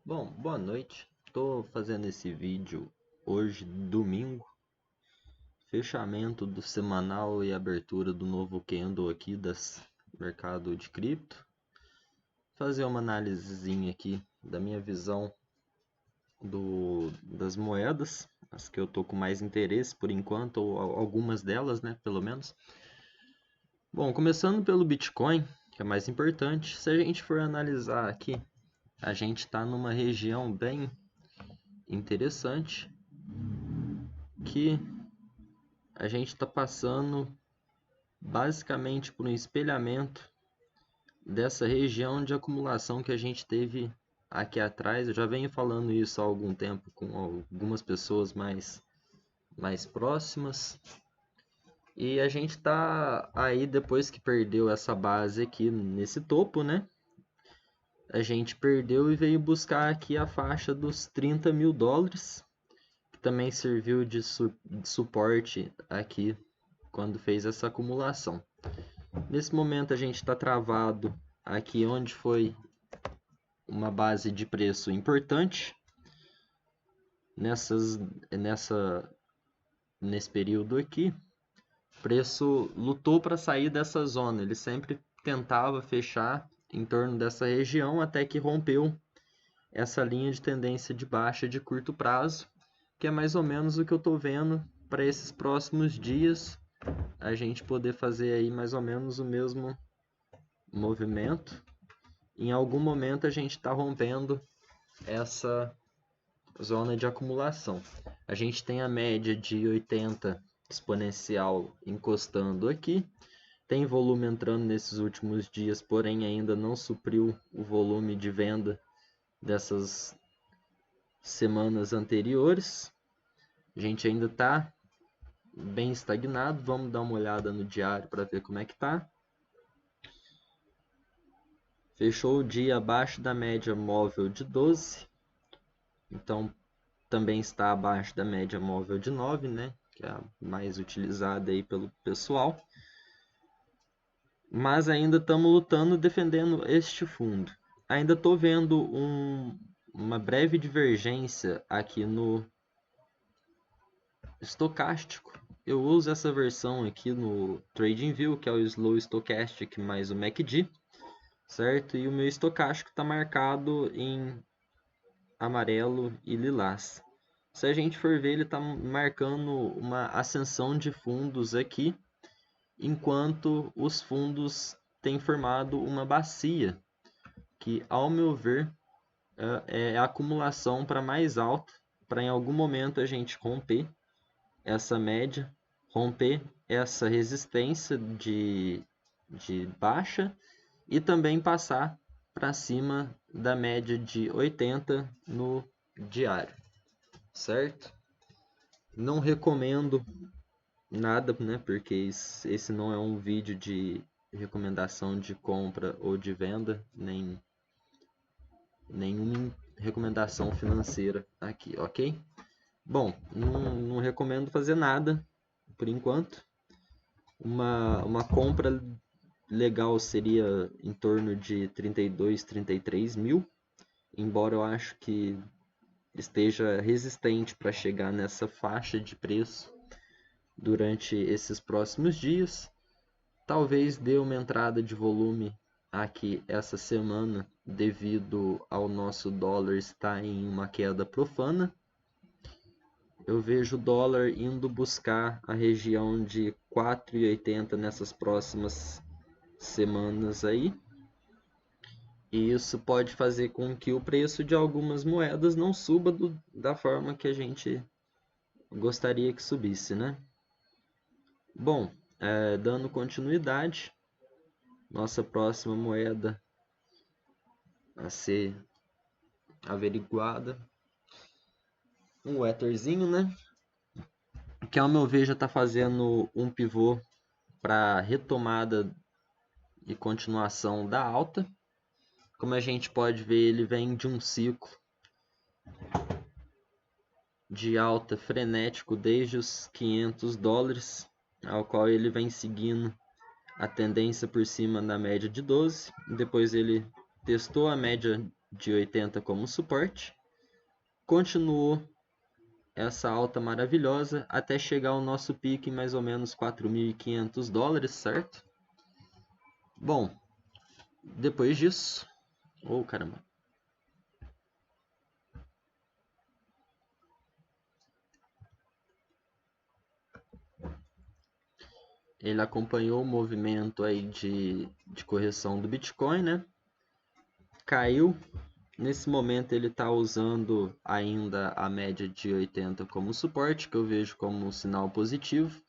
Bom, boa noite. Estou fazendo esse vídeo hoje, domingo, fechamento do semanal e abertura do novo candle aqui das mercado de cripto. Fazer uma análisezinha aqui da minha visão das moedas, as que eu tô com mais interesse por enquanto, ou algumas delas, né, pelo menos. Bom, começando pelo Bitcoin, que é mais importante, se a gente for analisar aqui, a gente está numa região bem interessante que a gente está passando basicamente por um espelhamento dessa região de acumulação que a gente teve aqui atrás. Eu já venho falando isso há algum tempo com algumas pessoas mais próximas. E a gente está aí, depois que perdeu essa base aqui nesse topo, né? A gente perdeu e veio buscar aqui a faixa dos 30 mil dólares, que também serviu de suporte aqui quando fez essa acumulação. Nesse momento a gente está travado aqui onde foi uma base de preço importante nesse período aqui. O preço lutou para sair dessa zona, ele sempre tentava fechar em torno dessa região até que rompeu essa linha de tendência de baixa de curto prazo, que é mais ou menos o que eu estou vendo para esses próximos dias, a gente poder fazer aí mais ou menos o mesmo movimento. Em algum momento a gente está rompendo essa zona de acumulação. A gente tem a média de 80 exponencial encostando aqui. Tem volume entrando nesses últimos dias, porém ainda não supriu o volume de venda dessas semanas anteriores. A gente ainda está bem estagnado. Vamos dar uma olhada no diário para ver como é que está. Fechou o dia abaixo da média móvel de 12. Então também está abaixo da média móvel de 9, né? Que é a mais utilizada aí pelo pessoal. Mas ainda estamos lutando, defendendo este fundo. Ainda estou vendo uma breve divergência aqui no estocástico. Eu uso essa versão aqui no TradingView, que é o Slow Stochastic mais o MACD, certo? E o meu estocástico está marcado em amarelo e lilás. Se a gente for ver, ele está marcando uma ascensão de fundos aqui, enquanto os fundos têm formado uma bacia, que ao meu ver é a acumulação para mais alta, para em algum momento a gente romper essa média, romper essa resistência de baixa e também passar para cima da média de 80 no diário, certo? Não recomendo nada, né? Porque esse não é um vídeo de recomendação de compra ou de venda, nem nenhuma recomendação financeira aqui, ok? Bom, não recomendo fazer nada por enquanto. Uma compra legal seria em torno de 32, 33 mil, embora eu acho que esteja resistente para chegar nessa faixa de preço durante esses próximos dias. Talvez dê uma entrada de volume aqui essa semana devido ao nosso dólar estar em uma queda profana. Eu vejo o dólar indo buscar a região de 4,80 nessas próximas semanas aí. E isso pode fazer com que o preço de algumas moedas não suba da forma que a gente gostaria que subisse, né? Bom, dando continuidade, nossa próxima moeda a ser averiguada, um Etherzinho, né? Que ao meu ver já está fazendo um pivô para retomada e continuação da alta. Como a gente pode ver, ele vem de um ciclo de alta frenético desde os 500 dólares, ao qual ele vem seguindo a tendência por cima da média de 12. Depois ele testou a média de 80 como suporte. Continuou essa alta maravilhosa até chegar ao nosso pique em mais ou menos 4.500 dólares, certo? Bom, depois disso... Oh, caramba. Ele acompanhou o movimento aí de correção do Bitcoin, né? Caiu. Nesse momento ele está usando ainda a média de 80 como suporte, que eu vejo como um sinal positivo.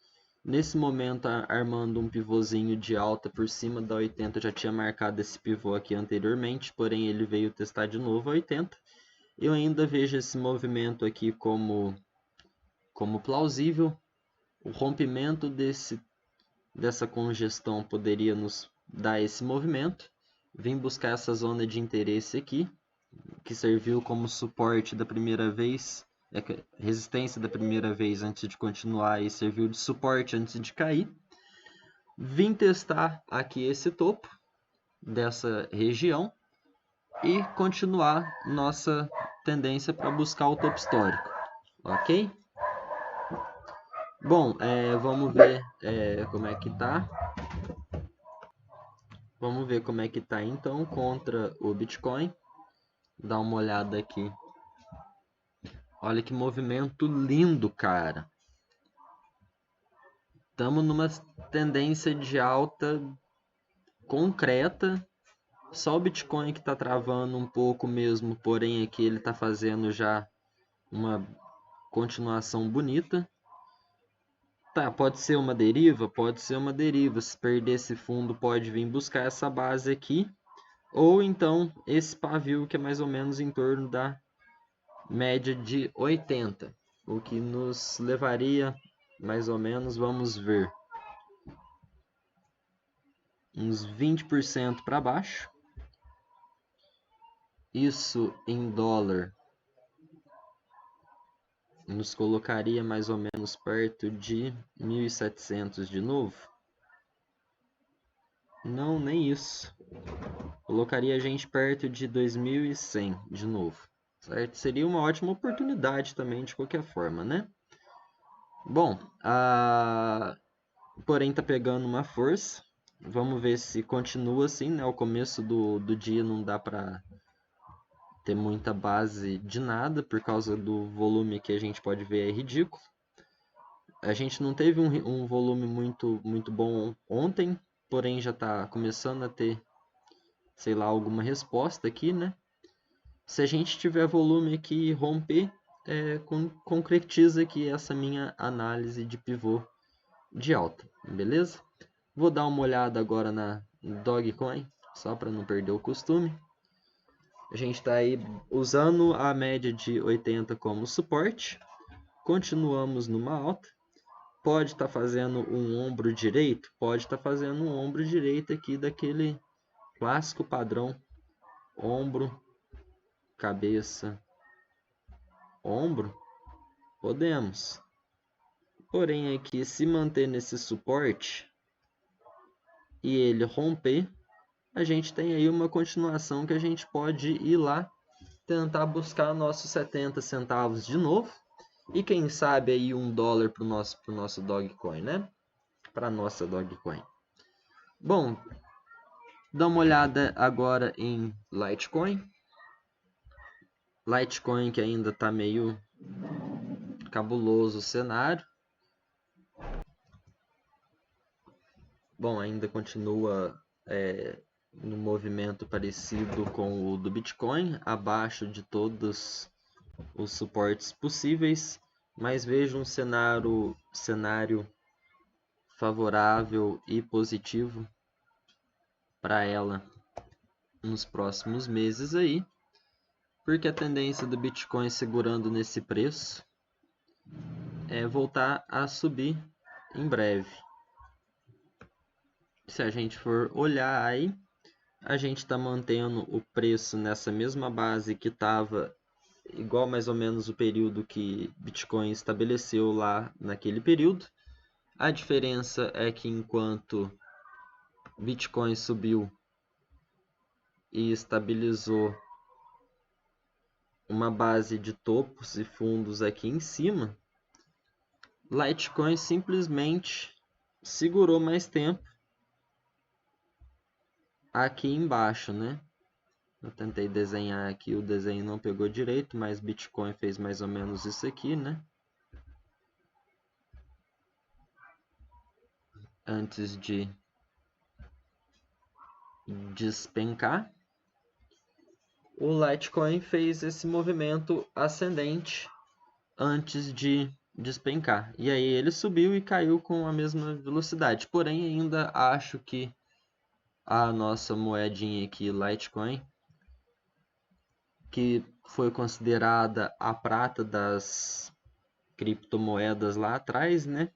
Nesse momento armando um pivôzinho de alta por cima da 80, eu já tinha marcado esse pivô aqui anteriormente, porém ele veio testar de novo a 80. Eu ainda vejo esse movimento aqui como plausível. O rompimento dessa congestão poderia nos dar esse movimento. Vim buscar essa zona de interesse aqui, que serviu como suporte da primeira vez, resistência da primeira vez antes de continuar e serviu de suporte antes de cair. Vim testar aqui esse topo dessa região e continuar nossa tendência para buscar o topo histórico, ok? Bom, vamos ver como é que tá. Vamos ver como é que tá então contra o Bitcoin. Dá uma olhada aqui. Olha que movimento lindo, cara. Estamos numa tendência de alta concreta. Só o Bitcoin que está travando um pouco mesmo, porém aqui ele está fazendo já uma continuação bonita. Tá, pode ser uma deriva? Pode ser uma deriva. Se perder esse fundo, pode vir buscar essa base aqui. Ou então esse pavio que é mais ou menos em torno da média de 80. O que nos levaria mais ou menos, vamos ver, uns 20% para baixo. Isso em dólar nos colocaria mais ou menos perto de 1.700 de novo. Não, nem isso. Colocaria a gente perto de 2.100 de novo, certo? Seria uma ótima oportunidade também de qualquer forma, né? Bom, porém tá pegando uma força. Vamos ver se continua assim, né? O começo do dia não dá para ter muita base de nada, por causa do volume que a gente pode ver é ridículo. A gente não teve um volume muito bom ontem, porém já está começando a ter, sei lá, alguma resposta aqui, né? Se a gente tiver volume aqui e romper, concretiza aqui essa minha análise de pivô de alta, beleza? Vou dar uma olhada agora na Dogecoin, só para não perder o costume. A gente está aí usando a média de 80 como suporte. Continuamos numa alta. Pode estar fazendo um ombro direito? Pode estar fazendo um ombro direito aqui daquele clássico padrão. Ombro, cabeça, ombro. Podemos. Porém aqui, se manter nesse suporte e ele romper, a gente tem aí uma continuação que a gente pode ir lá tentar buscar nossos 70 centavos de novo. E quem sabe aí $1 para o nosso Dogecoin, né? Para a nossa Dogecoin. Bom, dá uma olhada agora em Litecoin. Litecoin que ainda está meio cabuloso o cenário. Bom, ainda continua no movimento parecido com o do Bitcoin, abaixo de todos os suportes possíveis, mas vejo um cenário favorável e positivo para ela nos próximos meses aí, porque a tendência do Bitcoin segurando nesse preço é voltar a subir em breve. Se a gente for olhar aí, a gente está mantendo o preço nessa mesma base que estava igual mais ou menos o período que Bitcoin estabeleceu lá naquele período. A diferença é que enquanto Bitcoin subiu e estabilizou uma base de topos e fundos aqui em cima, Litecoin simplesmente segurou mais tempo aqui embaixo, né? Eu tentei desenhar aqui, o desenho não pegou direito, mas Bitcoin fez mais ou menos isso aqui, né? Antes de despencar, o Litecoin fez esse movimento ascendente antes de despencar. E aí ele subiu e caiu com a mesma velocidade. Porém, ainda acho que a nossa moedinha aqui, Litecoin, que foi considerada a prata das criptomoedas lá atrás, né?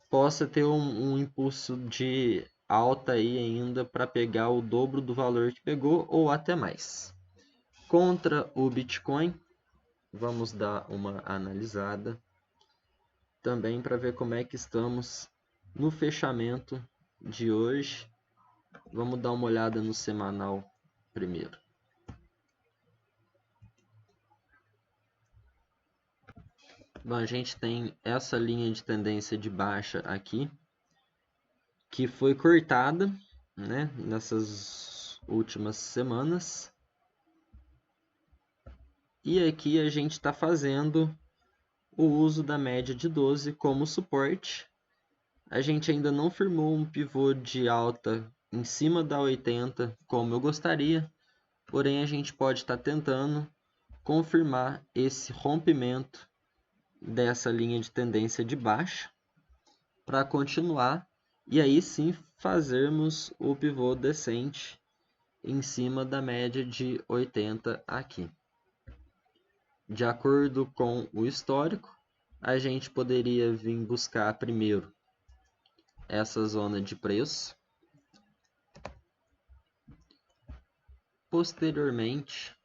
Possa ter um impulso de alta aí ainda para pegar o dobro do valor que pegou ou até mais. Contra o Bitcoin, vamos dar uma analisada também para ver como é que estamos no fechamento de hoje. Vamos dar uma olhada no semanal primeiro. Bom, a gente tem essa linha de tendência de baixa aqui, que foi cortada, né, nessas últimas semanas. E aqui a gente está fazendo o uso da média de 12 como suporte. A gente ainda não firmou um pivô de alta em cima da 80 como eu gostaria, porém a gente pode estar tentando confirmar esse rompimento dessa linha de tendência de baixa para continuar e aí sim fazermos o pivô descente em cima da média de 80 aqui. De acordo com o histórico, a gente poderia vir buscar primeiro essa zona de preço. Posteriormente,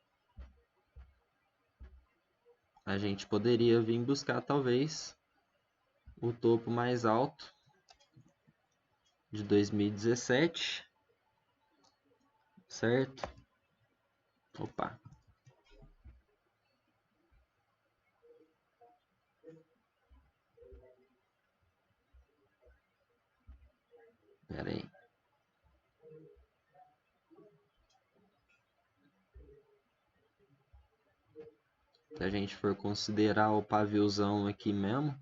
a gente poderia vir buscar talvez o topo mais alto de 2017, certo? Opa. Pera aí. Se a gente for considerar o paviozão aqui mesmo,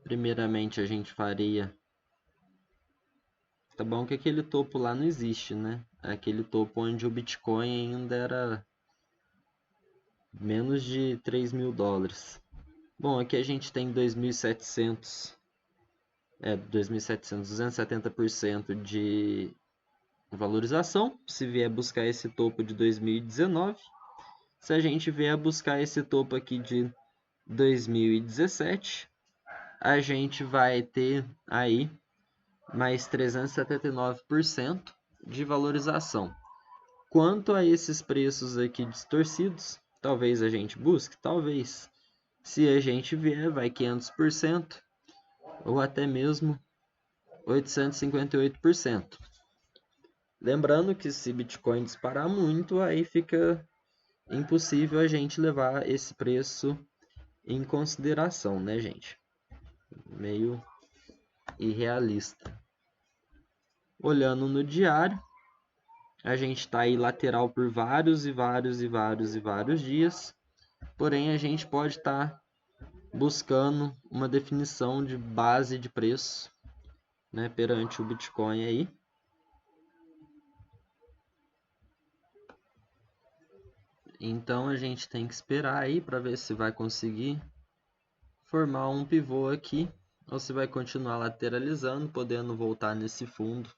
primeiramente a gente faria... Tá bom que aquele topo lá não existe, né? Aquele topo onde o Bitcoin ainda era menos de 3 mil dólares. Bom, aqui a gente tem 2.700, 270% de valorização, se vier buscar esse topo de 2019. Se a gente vier buscar esse topo aqui de 2017, a gente vai ter aí mais 379% de valorização. Quanto a esses preços aqui distorcidos, talvez a gente busque, talvez. Se a gente vier, vai 500% ou até mesmo 858%. Lembrando que se Bitcoin disparar muito, aí fica impossível a gente levar esse preço em consideração, né, gente? Meio irrealista. Olhando no diário, a gente está aí lateral por vários dias, porém a gente pode estar buscando uma definição de base de preço, né, perante o Bitcoin aí. Então a gente tem que esperar aí para ver se vai conseguir formar um pivô aqui ou se vai continuar lateralizando, podendo voltar nesse fundo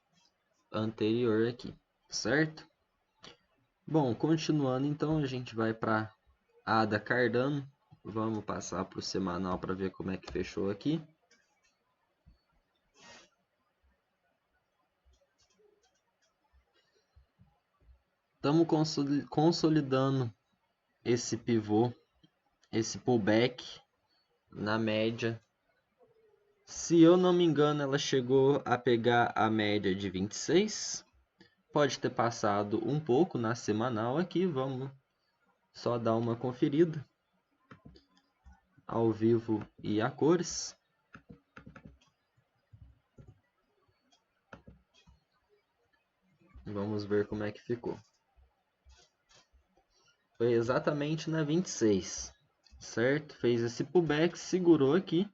anterior aqui, certo? Bom, continuando então, a gente vai para a ADA Cardano. Vamos passar para o semanal para ver como é que fechou aqui. Estamos consolidando esse pivô, esse pullback na média Se eu não me engano, ela chegou a pegar a média de 26. Pode ter passado um pouco na semanal aqui, vamos só dar uma conferida ao vivo e a cores. Vamos ver como é que ficou. Foi exatamente na 26, certo? Fez esse pullback, segurou aqui.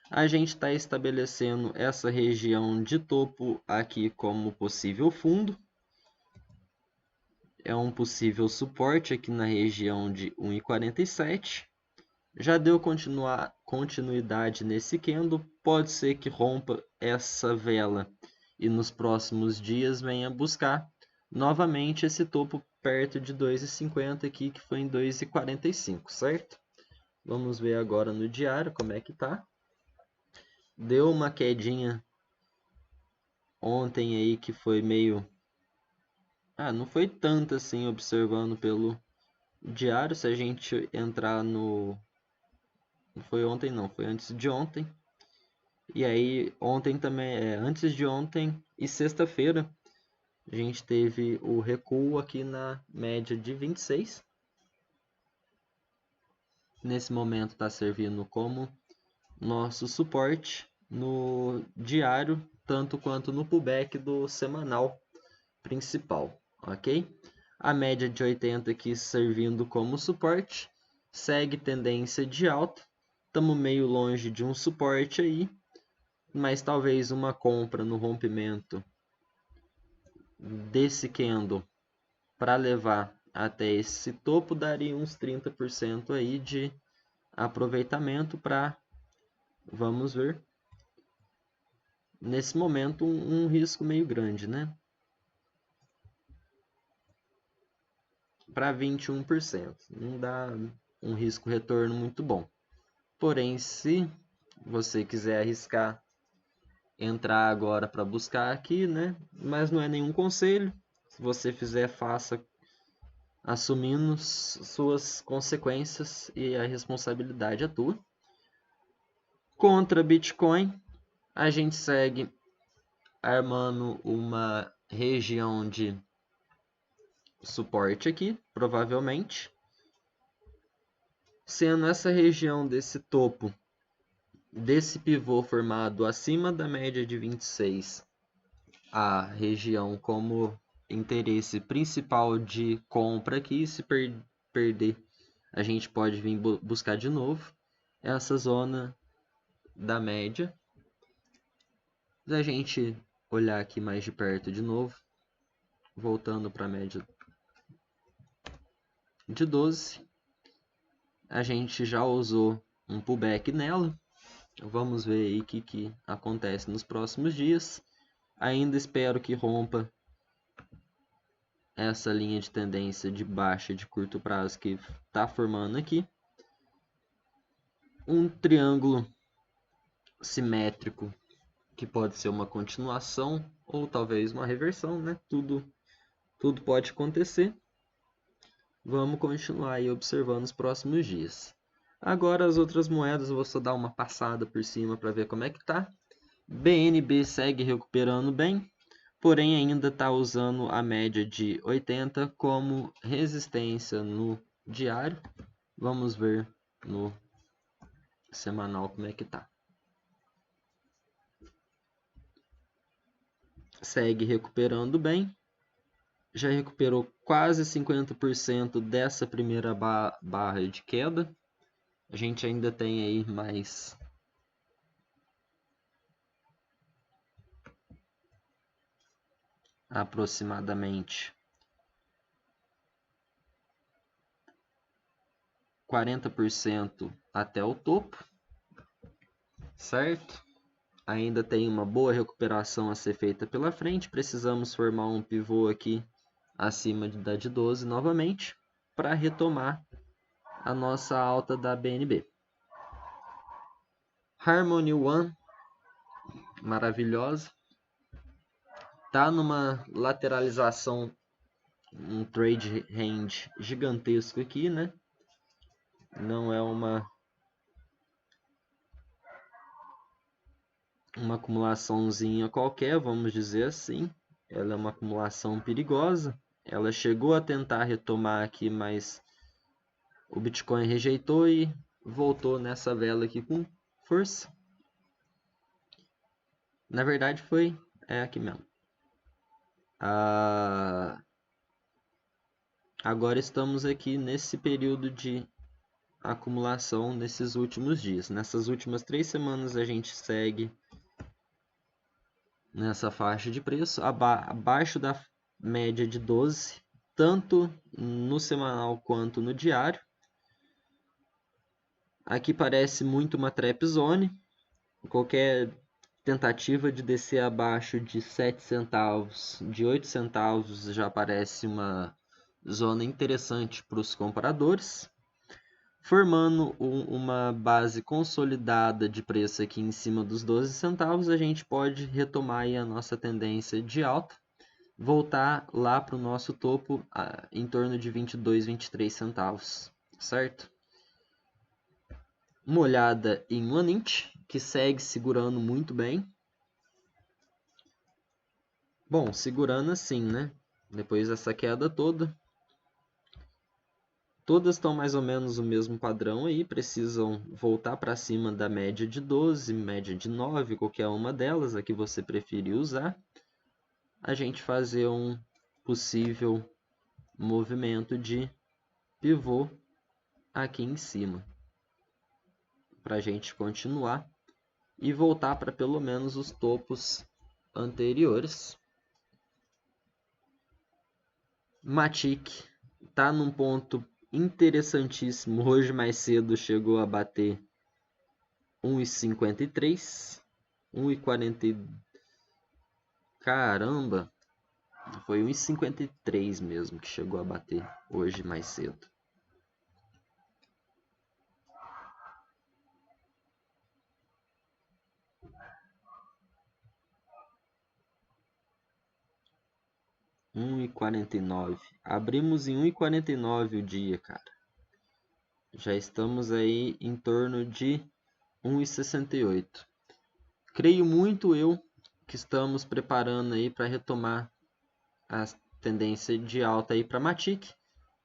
A gente está estabelecendo essa região de topo aqui como possível fundo. É um possível suporte aqui na região de 1,47. Já deu continuidade nesse candle. Pode ser que rompa essa vela e nos próximos dias venha buscar novamente esse topo perto de 2,50 aqui, que foi em 2,45, certo? Vamos ver agora no diário como é que tá. Deu uma quedinha ontem aí que foi meio... não foi tanto assim observando pelo diário. Se a gente entrar no... Não foi ontem não, foi antes de ontem. E aí ontem também, antes de ontem e sexta-feira, a gente teve o recuo aqui na média de 26. Nesse momento está servindo como nosso suporte no diário, tanto quanto no pullback do semanal principal, ok? A média de 80 aqui servindo como suporte, segue tendência de alta, estamos meio longe de um suporte aí, mas talvez uma compra no rompimento desse candle para levar até esse topo daria uns 30% aí de aproveitamento para, vamos ver, nesse momento um risco meio grande, né? Para 21%, não dá um risco retorno muito bom. Porém, se você quiser arriscar entrar agora para buscar aqui, né? Mas não é nenhum conselho. Se você fizer, faça assumindo suas consequências e a responsabilidade é tua. Contra Bitcoin, a gente segue armando uma região de suporte aqui, provavelmente. Sendo essa região desse topo, desse pivô formado acima da média de 26, a região como interesse principal de compra aqui. Se perder, a gente pode vir buscar de novo essa zona da média. Se a gente olhar aqui mais de perto de novo, voltando para a média de 12, a gente já usou um pullback nela. Vamos ver aí o que acontece nos próximos dias. Ainda espero que rompa essa linha de tendência de baixa de curto prazo que está formando aqui. Um triângulo simétrico que pode ser uma continuação ou talvez uma reversão, né? Tudo pode acontecer. Vamos continuar aí observando os próximos dias. Agora as outras moedas eu vou só dar uma passada por cima para ver como é que tá. BNB segue recuperando bem, porém ainda está usando a média de 80 como resistência no diário. Vamos ver no semanal como é que tá. Segue recuperando bem. Já recuperou quase 50% dessa primeira barra de queda. A gente ainda tem aí mais aproximadamente 40% até o topo, certo? Ainda tem uma boa recuperação a ser feita pela frente. Precisamos formar um pivô aqui acima da de 12 novamente para retomar a nossa alta da BNB. Harmony One, maravilhosa. Tá numa lateralização, um trade range gigantesco aqui, né? Não é uma uma acumulaçãozinha qualquer, vamos dizer assim. Ela é uma acumulação perigosa. Ela chegou a tentar retomar aqui, mas o Bitcoin rejeitou e voltou nessa vela aqui com força. Na verdade foi aqui mesmo. Agora estamos aqui nesse período de acumulação nesses últimos dias. Nessas últimas 3 semanas a gente segue nessa faixa de preço, abaixo da média de 12, tanto no semanal quanto no diário. Aqui parece muito uma trap zone. Qualquer tentativa de descer abaixo de 7 centavos, de 8 centavos, já parece uma zona interessante para os compradores. Formando uma base consolidada de preço aqui em cima dos 12 centavos, a gente pode retomar aí a nossa tendência de alta, voltar lá para o nosso topo em torno de 22, 23 centavos, certo? Uma olhada em One Inch, que segue segurando muito bem. Bom, segurando assim, né? Depois dessa queda toda. Todas estão mais ou menos o mesmo padrão aí, precisam voltar para cima da média de 12, média de 9, qualquer uma delas, a que você preferir usar. A gente fazer um possível movimento de pivô aqui em cima. Para a gente continuar e voltar para pelo menos os topos anteriores. Matic está num ponto interessantíssimo. Hoje mais cedo chegou a bater 1,53, 1,40. Caramba, foi 1,53 mesmo que chegou a bater hoje mais cedo. $1,49. Abrimos em 1,49 o dia, cara. Já estamos aí em torno de 1,68. Creio muito eu que estamos preparando aí para retomar a tendência de alta aí para Matic,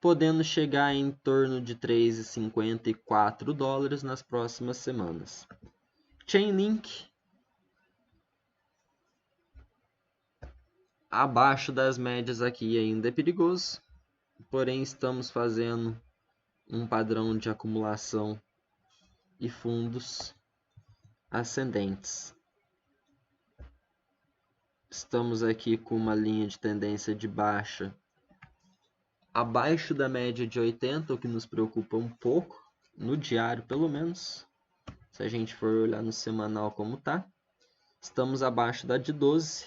podendo chegar em torno de 3,50 e 4 dólares nas próximas semanas. Chainlink abaixo das médias aqui ainda é perigoso, porém estamos fazendo um padrão de acumulação e fundos ascendentes. Estamos aqui com uma linha de tendência de baixa abaixo da média de 80, o que nos preocupa um pouco, no diário pelo menos. Se a gente for olhar no semanal como tá, estamos abaixo da de 12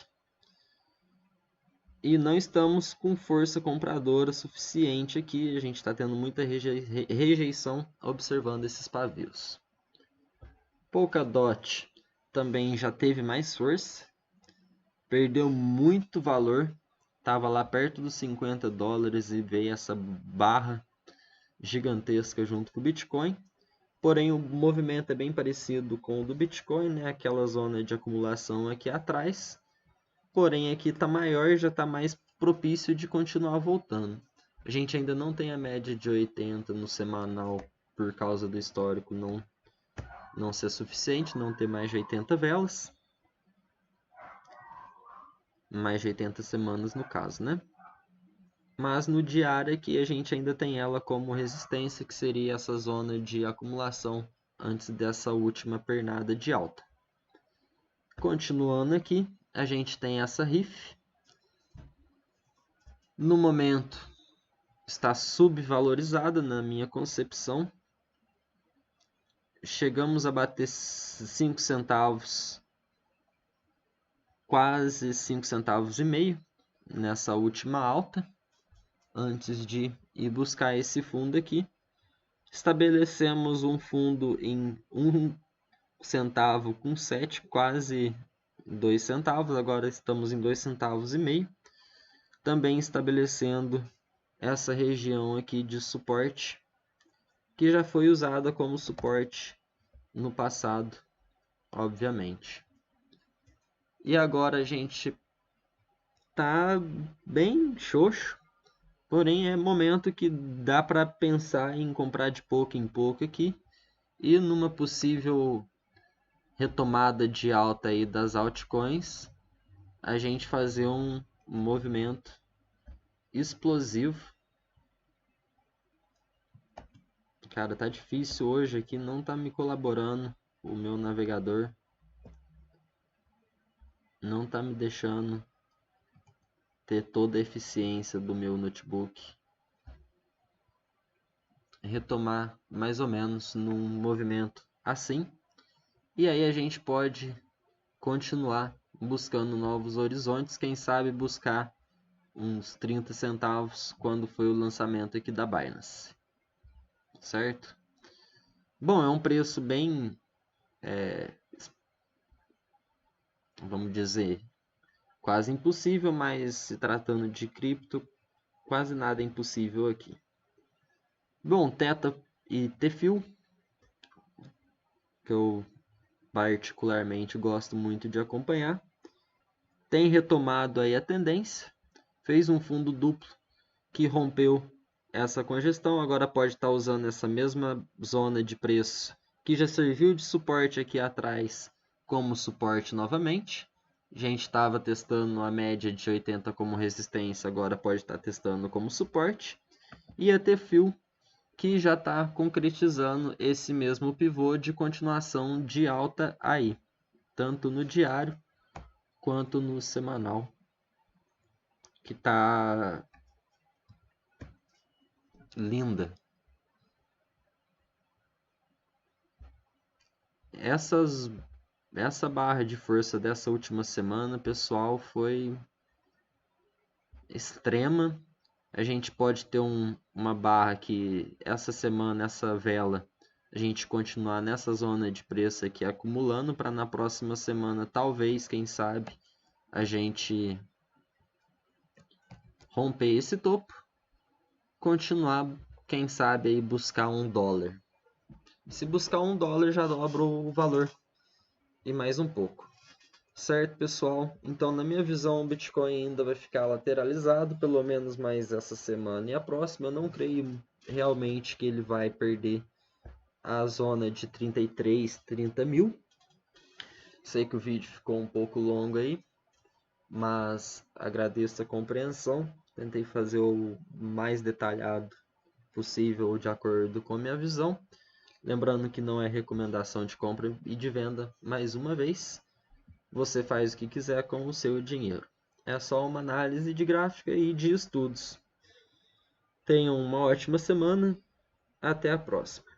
e não estamos com força compradora suficiente aqui. A gente está tendo muita rejeição observando esses pavios. Polkadot também já teve mais força, perdeu muito valor, estava lá perto dos 50 dólares e veio essa barra gigantesca junto com o Bitcoin. Porém, o movimento é bem parecido com o do Bitcoin, né? Aquela zona de acumulação aqui atrás. Porém, aqui está maior e já está mais propício de continuar voltando. A gente ainda não tem a média de 80 no semanal por causa do histórico não ser suficiente, não ter mais de 80 velas. Mais de 80 semanas no caso, né? Mas no diário aqui a gente ainda tem ela como resistência, que seria essa zona de acumulação antes dessa última pernada de alta. Continuando aqui, a gente tem essa RIF. No momento está subvalorizada na minha concepção. Chegamos a bater 5 centavos, quase 5 centavos e meio nessa última alta, antes de ir buscar esse fundo aqui. Estabelecemos um fundo em 1 centavo com 7, quase 2 centavos, agora estamos em 2 centavos e meio. Também estabelecendo essa região aqui de suporte, que já foi usada como suporte no passado, obviamente. E agora a gente tá bem xoxo, porém é momento que dá para pensar em comprar de pouco em pouco aqui e numa possível retomada de alta aí das altcoins, a gente fazer um movimento explosivo. Cara, tá difícil hoje aqui, não tá me colaborando o meu navegador. Não tá me deixando ter toda a eficiência do meu notebook. Retomar mais ou menos num movimento assim. E aí a gente pode continuar buscando novos horizontes, quem sabe buscar uns 30 centavos quando foi o lançamento aqui da Binance. Certo? Bom, é um preço bem, vamos dizer, quase impossível, mas se tratando de cripto, quase nada é impossível aqui. Bom, Theta e Tefil, que eu particularmente gosto muito de acompanhar, tem retomado aí a tendência, fez um fundo duplo que rompeu essa congestão, agora pode estar usando essa mesma zona de preço que já serviu de suporte aqui atrás como suporte novamente. A gente estava testando a média de 80 como resistência, agora pode estar testando como suporte. E a Tefil, que já está concretizando esse mesmo pivô de continuação de alta aí, tanto no diário quanto no semanal, que está linda. Essa barra de força dessa última semana, pessoal, foi extrema. A gente pode ter uma barra que essa semana, essa vela, a gente continuar nessa zona de preço aqui acumulando para na próxima semana, talvez, quem sabe, a gente romper esse topo, continuar, quem sabe, aí buscar $1. Se buscar $1, já dobra o valor e mais um pouco. Certo, pessoal? Então, na minha visão, o Bitcoin ainda vai ficar lateralizado, pelo menos mais essa semana e a próxima. Eu não creio realmente que ele vai perder a zona de 33, 30 mil. Sei que o vídeo ficou um pouco longo aí, mas agradeço a compreensão. Tentei fazer o mais detalhado possível de acordo com a minha visão. Lembrando que não é recomendação de compra e de venda, mais uma vez. Você faz o que quiser com o seu dinheiro. É só uma análise de gráfica e de estudos. Tenham uma ótima semana. Até a próxima.